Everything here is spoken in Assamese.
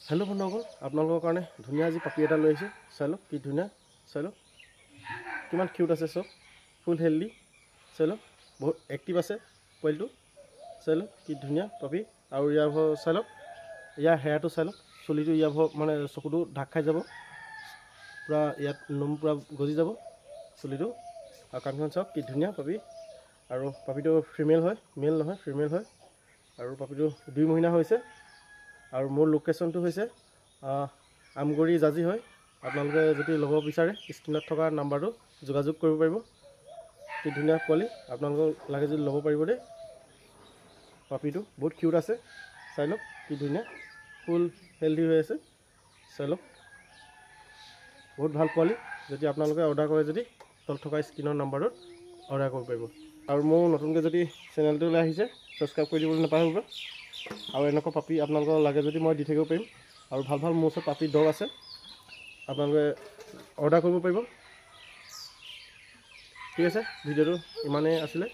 हेलो बंधुসকল আপোনালোকৰ কাৰণে ধুনীয়া আজি পাপি এটা লৈ আহিছে চাই লওক কি ধুনীয়া চাই লওক কিমান কিউট আছে সব ফুল হেলদি চাই লওক বহুত এক্টিভ আছে পোৱালিটো চাই লওক কি ধুনীয়া পাপি আৰু ইয়াৰ চাই লওক ইয়াৰ হেয়াৰটো চাই লওক চুলিটো ইয়াৰ মানে চকুটো ঢাক খাই যাব পুৰা ইয়াত নোম পুৰা গজি যাব চুলিটো আৰু কাণখন চাওক কি ধুনীয়া পাপি আৰু পাপিটো ফিমেল হয় মেল নহয় ফিমেল হয় আৰু পাপিটো 2 মহিনা হৈছে और मोर लोकेशनটো হৈছে আমগুৰি জাজি হয় আপোনালোকে যদি ল'ব বিচাৰে স্ক্ৰিনত থকা নাম্বাৰটো যোগাযোগ কৰিব পাৰিব কি ধুনীয়া পোৱালি আপোনালোকক লাগে যদি ল'ব পাৰিব দেই পাপিটো বহুত কিউট আছে চাই লওক কি ধুনীয়া ফুল হেলদি হৈ আছে চাই লওক বহুত ভাল পোৱালি যদি আপোনালোকে অৰ্ডাৰ কৰে যদি তল থকা স্ক্ৰিনৰ নাম্বাৰত অৰ্ডাৰ কৰিব পাৰিব আৰু মোৰ নতুনকৈ যদি চেনেলটোলৈ আহিছে সাবস্ক্ৰাইব কৰি দিবলৈ নাপাহৰিব और एनेक पापी आपलोक लगे जो मैं दी थकिब पारिम और भल भल मोर पापी डग आसे आपलोके अर्डार कर ठीक है भिडिओ इमाने आसिले।